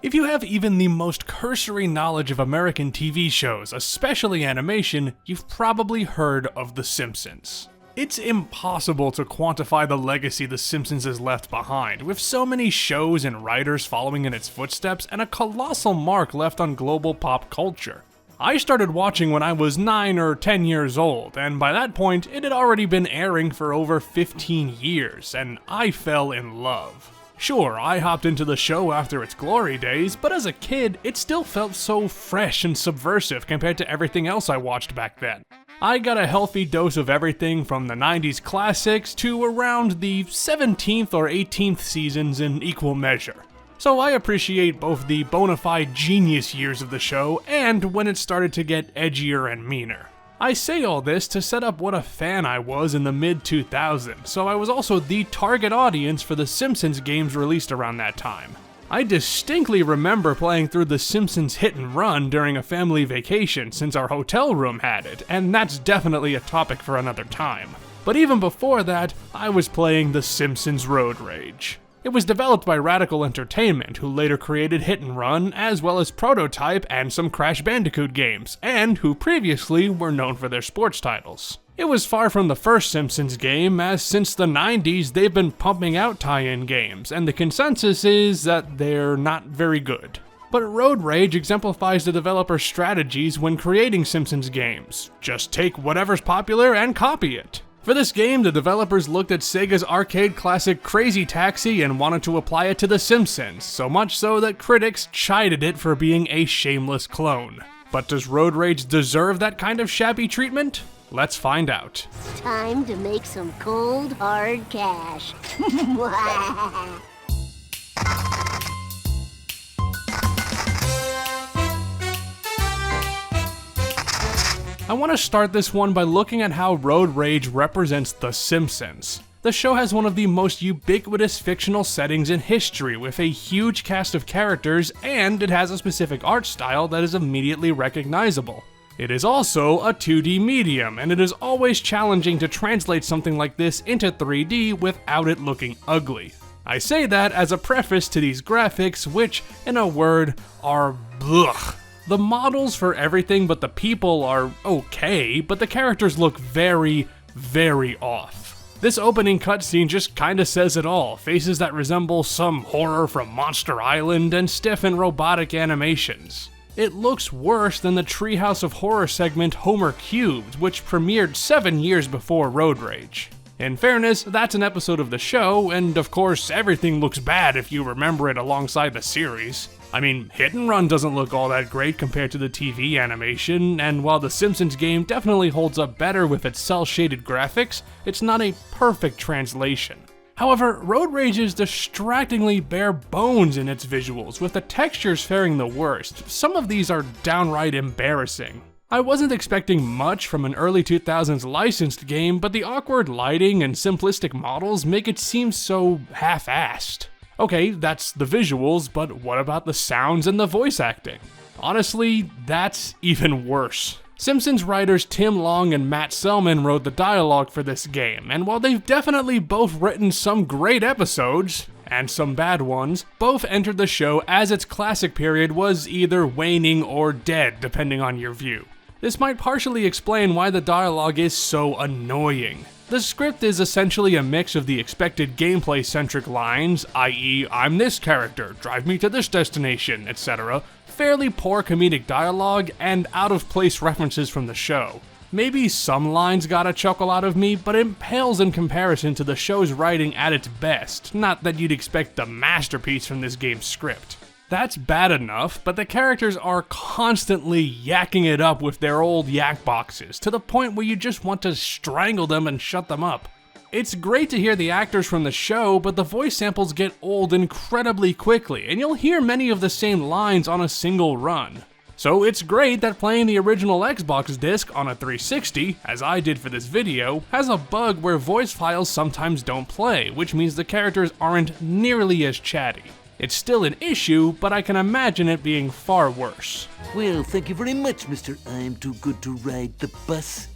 If you have even the most cursory knowledge of American TV shows, especially animation, you've probably heard of The Simpsons. It's impossible to quantify the legacy The Simpsons has left behind, with so many shows and writers following in its footsteps and a colossal mark left on global pop culture. I started watching when I was 9 or 10 years old, and by that point, it had already been airing for over 15 years, and I fell in love. Sure, I hopped into the show after its glory days, but as a kid, it still felt so fresh and subversive compared to everything else I watched back then. I got a healthy dose of everything from the 90s classics to around the 17th or 18th seasons in equal measure. So I appreciate both the bona fide genius years of the show and when it started to get edgier and meaner. I say all this to set up what a fan I was in the mid-2000s, so I was also the target audience for the Simpsons games released around that time. I distinctly remember playing through the Simpsons Hit and Run during a family vacation since our hotel room had it, and that's definitely a topic for another time. But even before that, I was playing the Simpsons Road Rage. It was developed by Radical Entertainment, who later created Hit and Run, as well as Prototype and some Crash Bandicoot games, and who previously were known for their sports titles. It was far from the first Simpsons game, as since the 90s they've been pumping out tie-in games, and the consensus is that they're not very good. But Road Rage exemplifies the developer's strategies when creating Simpsons games. Just take whatever's popular and copy it. For this game, the developers looked at Sega's arcade classic Crazy Taxi and wanted to apply it to The Simpsons, so much so that critics chided it for being a shameless clone. But does Road Rage deserve that kind of shabby treatment? Let's find out. Time to make some cold, hard cash. I want to start this one by looking at how Road Rage represents The Simpsons. The show has one of the most ubiquitous fictional settings in history, with a huge cast of characters, and it has a specific art style that is immediately recognizable. It is also a 2D medium, and it is always challenging to translate something like this into 3D without it looking ugly. I say that as a preface to these graphics, which, in a word, are blech. The models for everything but the people are okay, but the characters look very, very off. This opening cutscene just kinda says it all, faces that resemble some horror from Monster Island and stiff and robotic animations. It looks worse than the Treehouse of Horror segment Homer Cubed, which premiered 7 years before Road Rage. In fairness, that's an episode of the show, and of course everything looks bad if you remember it alongside the series. I mean, Hit and Run doesn't look all that great compared to the TV animation, and while the Simpsons game definitely holds up better with its cel-shaded graphics, it's not a perfect translation. However, Road Rage is distractingly bare bones in its visuals, with the textures faring the worst. Some of these are downright embarrassing. I wasn't expecting much from an early 2000s licensed game, but the awkward lighting and simplistic models make it seem so half-assed. Okay, that's the visuals, but what about the sounds and the voice acting? Honestly, that's even worse. Simpsons writers Tim Long and Matt Selman wrote the dialogue for this game, and while they've definitely both written some great episodes, and some bad ones, both entered the show as its classic period was either waning or dead, depending on your view. This might partially explain why the dialogue is so annoying. The script is essentially a mix of the expected gameplay-centric lines, i.e., I'm this character, drive me to this destination, etc., fairly poor comedic dialogue, and out-of-place references from the show. Maybe some lines got a chuckle out of me, but it pales in comparison to the show's writing at its best, not that you'd expect the masterpiece from this game's script. That's bad enough, but the characters are constantly yakking it up with their old yak boxes, to the point where you just want to strangle them and shut them up. It's great to hear the actors from the show, but the voice samples get old incredibly quickly, and you'll hear many of the same lines on a single run. So it's great that playing the original Xbox disc on a 360, as I did for this video, has a bug where voice files sometimes don't play, which means the characters aren't nearly as chatty. It's still an issue, but I can imagine it being far worse. Well, thank you very much, Mr. I'm Too Good to Ride the Bus.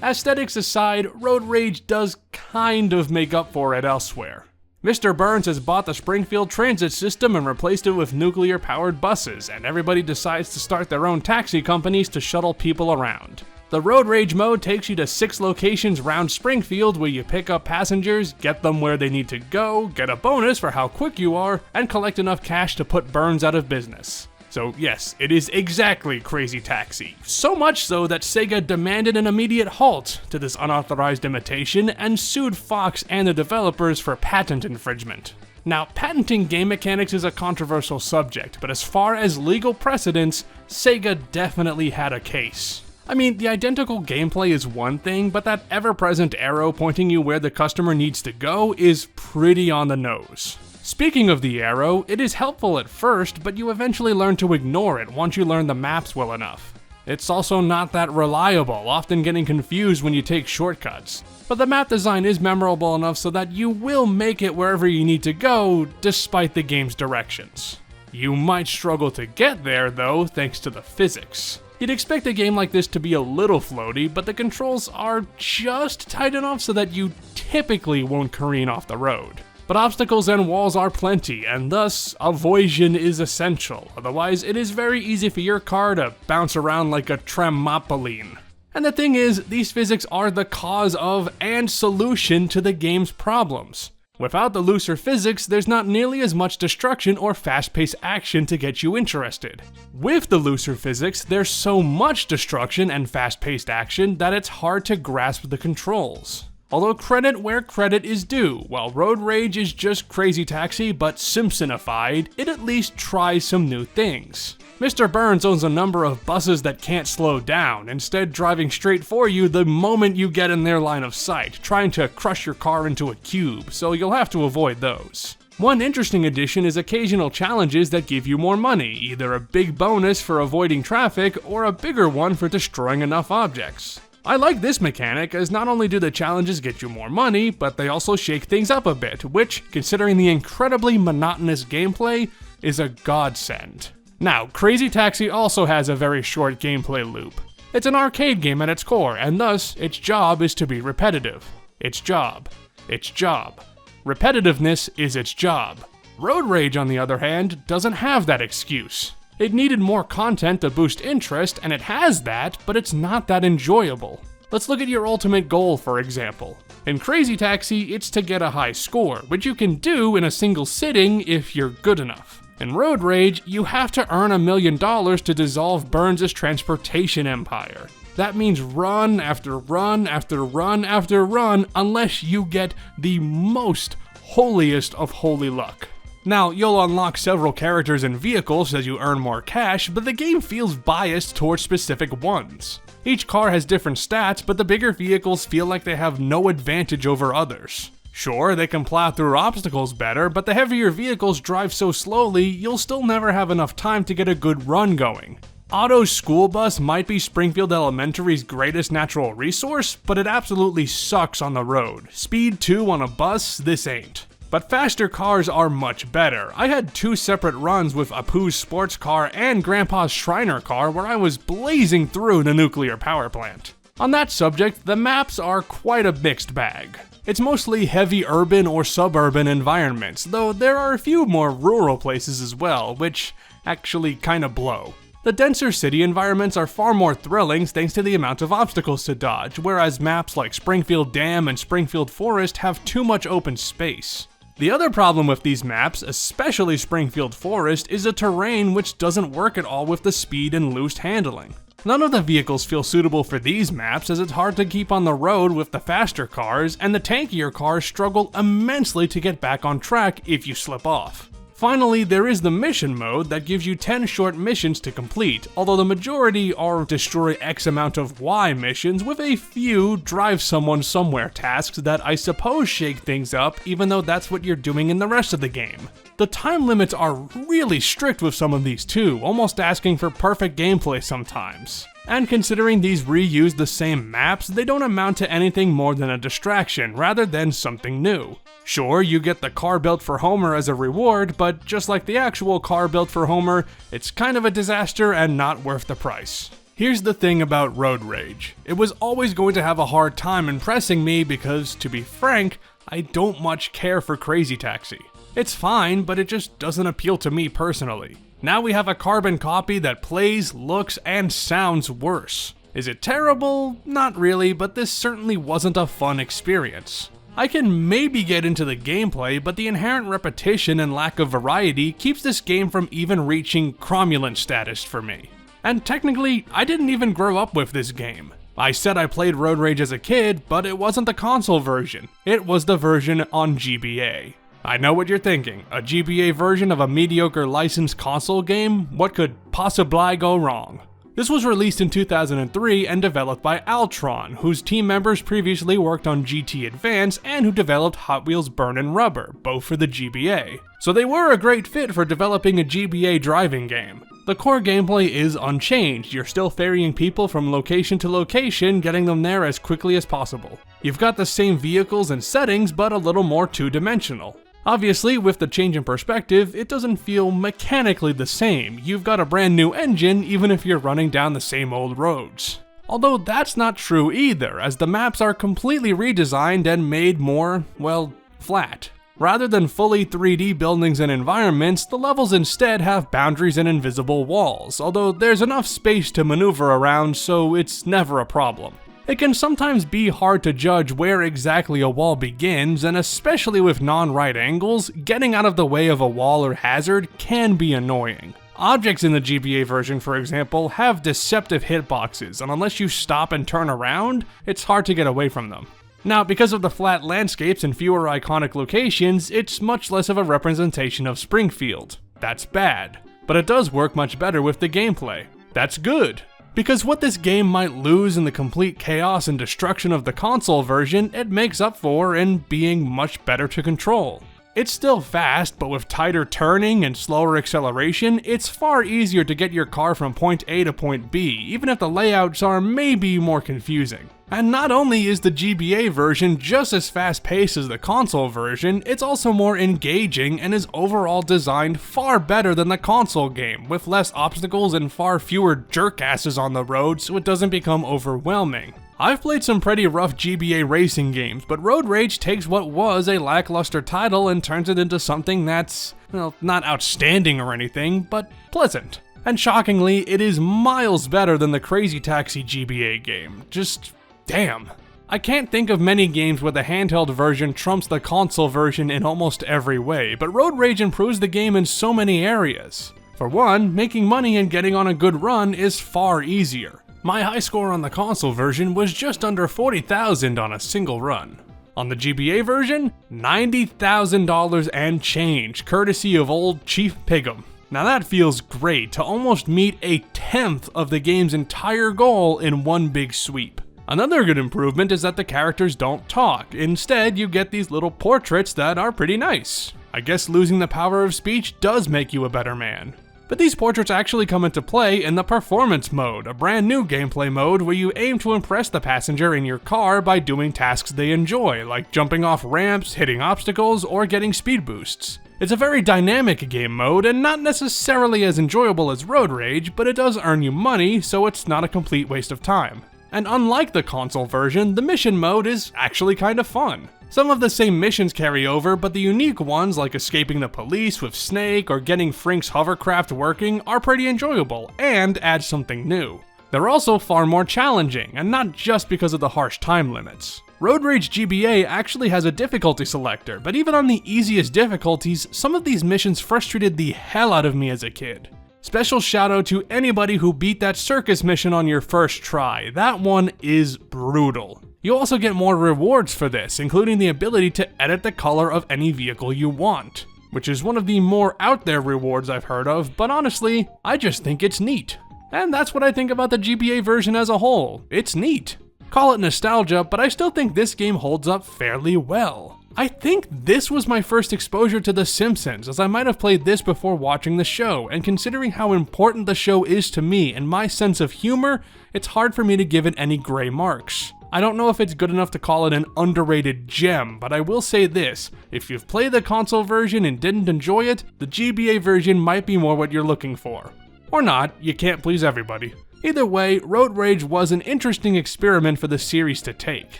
Aesthetics aside, Road Rage does kind of make up for it elsewhere. Mr. Burns has bought the Springfield transit system and replaced it with nuclear-powered buses, and everybody decides to start their own taxi companies to shuttle people around. The Road Rage mode takes you to 6 locations around Springfield where you pick up passengers, get them where they need to go, get a bonus for how quick you are, and collect enough cash to put Burns out of business. So yes, it is exactly Crazy Taxi. So much so that Sega demanded an immediate halt to this unauthorized imitation and sued Fox and the developers for patent infringement. Now, patenting game mechanics is a controversial subject, but as far as legal precedents, Sega definitely had a case. I mean, the identical gameplay is one thing, but that ever-present arrow pointing you where the customer needs to go is pretty on the nose. Speaking of the arrow, it is helpful at first, but you eventually learn to ignore it once you learn the maps well enough. It's also not that reliable, often getting confused when you take shortcuts. But the map design is memorable enough so that you will make it wherever you need to go, despite the game's directions. You might struggle to get there though, thanks to the physics. You'd expect a game like this to be a little floaty, but the controls are just tight enough so that you typically won't careen off the road. But obstacles and walls are plenty, and thus, avoidance is essential, otherwise it is very easy for your car to bounce around like a trampoline. And the thing is, these physics are the cause of and solution to the game's problems. Without the looser physics, there's not nearly as much destruction or fast-paced action to get you interested. With the looser physics, there's so much destruction and fast-paced action that it's hard to grasp the controls. Although credit where credit is due, while Road Rage is just Crazy Taxi but Simpsonified, it at least tries some new things. Mr. Burns owns a number of buses that can't slow down, instead driving straight for you the moment you get in their line of sight, trying to crush your car into a cube, so you'll have to avoid those. One interesting addition is occasional challenges that give you more money, either a big bonus for avoiding traffic or a bigger one for destroying enough objects. I like this mechanic, as not only do the challenges get you more money, but they also shake things up a bit, which, considering the incredibly monotonous gameplay, is a godsend. Now, Crazy Taxi also has a very short gameplay loop. It's an arcade game at its core, and thus, its job is to be repetitive. Its job. Its job. Repetitiveness is its job. Road Rage, on the other hand, doesn't have that excuse. It needed more content to boost interest, and it has that, but it's not that enjoyable. Let's look at your ultimate goal, for example. In Crazy Taxi, it's to get a high score, which you can do in a single sitting if you're good enough. In Road Rage, you have to earn $1 million to dissolve Burns' transportation empire. That means run after run after run after run, unless you get the most holiest of holy luck. Now, you'll unlock several characters and vehicles as you earn more cash, but the game feels biased towards specific ones. Each car has different stats, but the bigger vehicles feel like they have no advantage over others. Sure, they can plow through obstacles better, but the heavier vehicles drive so slowly, you'll still never have enough time to get a good run going. Otto's school bus might be Springfield Elementary's greatest natural resource, but it absolutely sucks on the road. Speed 2 on a bus, this ain't. But faster cars are much better. I had 2 separate runs with Apu's sports car and Grandpa's Shriner car where I was blazing through the nuclear power plant. On that subject, the maps are quite a mixed bag. It's mostly heavy urban or suburban environments, though there are a few more rural places as well, which actually kinda blow. The denser city environments are far more thrilling thanks to the amount of obstacles to dodge, whereas maps like Springfield Dam and Springfield Forest have too much open space. The other problem with these maps, especially Springfield Forest, is the terrain, which doesn't work at all with the speed and loose handling. None of the vehicles feel suitable for these maps, as it's hard to keep on the road with the faster cars, and the tankier cars struggle immensely to get back on track if you slip off. Finally, there is the mission mode that gives you 10 short missions to complete, although the majority are destroy X amount of Y missions with a few drive someone somewhere tasks that I suppose shake things up, even though that's what you're doing in the rest of the game. The time limits are really strict with some of these too, almost asking for perfect gameplay sometimes. And considering these reuse the same maps, they don't amount to anything more than a distraction, rather than something new. Sure, you get the car built for Homer as a reward, but just like the actual car built for Homer, it's kind of a disaster and not worth the price. Here's the thing about Road Rage. It was always going to have a hard time impressing me because, to be frank, I don't much care for Crazy Taxi. It's fine, but it just doesn't appeal to me personally. Now we have a carbon copy that plays, looks, and sounds worse. Is it terrible? Not really, but this certainly wasn't a fun experience. I can maybe get into the gameplay, but the inherent repetition and lack of variety keeps this game from even reaching cromulent status for me. And technically, I didn't even grow up with this game. I said I played Road Rage as a kid, but it wasn't the console version. It was the version on GBA. I know what you're thinking, a GBA version of a mediocre licensed console game? What could possibly go wrong? This was released in 2003 and developed by Altron, whose team members previously worked on GT Advance and who developed Hot Wheels Burnin' Rubber, both for the GBA. So they were a great fit for developing a GBA driving game. The core gameplay is unchanged, you're still ferrying people from location to location, getting them there as quickly as possible. You've got the same vehicles and settings, but a little more two-dimensional. Obviously, with the change in perspective, it doesn't feel mechanically the same. You've got a brand new engine even if you're running down the same old roads. Although that's not true either, as the maps are completely redesigned and made more, well, flat. Rather than fully 3D buildings and environments, the levels instead have boundaries and invisible walls, although there's enough space to maneuver around, so it's never a problem. It can sometimes be hard to judge where exactly a wall begins, and especially with non-right angles, getting out of the way of a wall or hazard can be annoying. Objects in the GBA version, for example, have deceptive hitboxes, and unless you stop and turn around, it's hard to get away from them. Now, because of the flat landscapes and fewer iconic locations, it's much less of a representation of Springfield. That's bad. But it does work much better with the gameplay. That's good. Because what this game might lose in the complete chaos and destruction of the console version, it makes up for in being much better to control. It's still fast, but with tighter turning and slower acceleration, it's far easier to get your car from point A to point B, even if the layouts are maybe more confusing. And not only is the GBA version just as fast-paced as the console version, it's also more engaging and is overall designed far better than the console game, with less obstacles and far fewer jerkasses on the road so it doesn't become overwhelming. I've played some pretty rough GBA racing games, but Road Rage takes what was a lackluster title and turns it into something that's, well, not outstanding or anything, but pleasant. And shockingly, it is miles better than the Crazy Taxi GBA game. Just damn. I can't think of many games where the handheld version trumps the console version in almost every way, but Road Rage improves the game in so many areas. For one, making money and getting on a good run is far easier. My high score on the console version was just under 40,000 on a single run. On the GBA version, $90,000 and change, courtesy of old Chief Pig'em. Now that feels great, to almost meet a tenth of the game's entire goal in one big sweep. Another good improvement is that the characters don't talk. Instead, you get these little portraits that are pretty nice. I guess losing the power of speech does make you a better man. But these portraits actually come into play in the performance mode, a brand new gameplay mode where you aim to impress the passenger in your car by doing tasks they enjoy, like jumping off ramps, hitting obstacles, or getting speed boosts. It's a very dynamic game mode and not necessarily as enjoyable as Road Rage, but it does earn you money, so it's not a complete waste of time. And unlike the console version, the mission mode is actually kind of fun. Some of the same missions carry over, but the unique ones like escaping the police with Snake or getting Frink's hovercraft working are pretty enjoyable and add something new. They're also far more challenging, and not just because of the harsh time limits. Road Rage GBA actually has a difficulty selector, but even on the easiest difficulties, some of these missions frustrated the hell out of me as a kid. Special shout out to anybody who beat that circus mission on your first try. That one is brutal. You also get more rewards for this, including the ability to edit the color of any vehicle you want, which is one of the more out there rewards I've heard of, but honestly, I just think it's neat. And that's what I think about the GBA version as a whole. It's neat. Call it nostalgia, but I still think this game holds up fairly well. I think this was my first exposure to The Simpsons, as I might have played this before watching the show, and considering how important the show is to me and my sense of humor, it's hard for me to give it any gray marks. I don't know if it's good enough to call it an underrated gem, but I will say this: if you've played the console version and didn't enjoy it, the GBA version might be more what you're looking for. Or not, you can't please everybody. Either way, Road Rage was an interesting experiment for the series to take.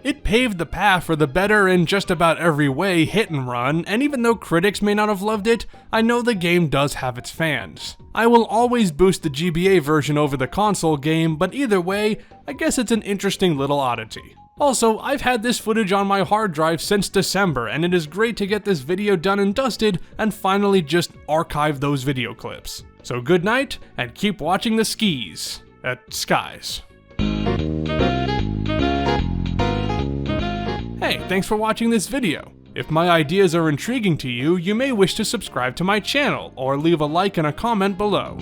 It paved the path for the better in just about every way hit and run, and even though critics may not have loved it, I know the game does have its fans. I will always boost the GBA version over the console game, but either way, I guess it's an interesting little oddity. Also, I've had this footage on my hard drive since December, and it is great to get this video done and dusted and finally just archive those video clips. So good night, and keep watching the skies. Hey, thanks for watching this video. If my ideas are intriguing to you, you may wish to subscribe to my channel, or leave a like and a comment below.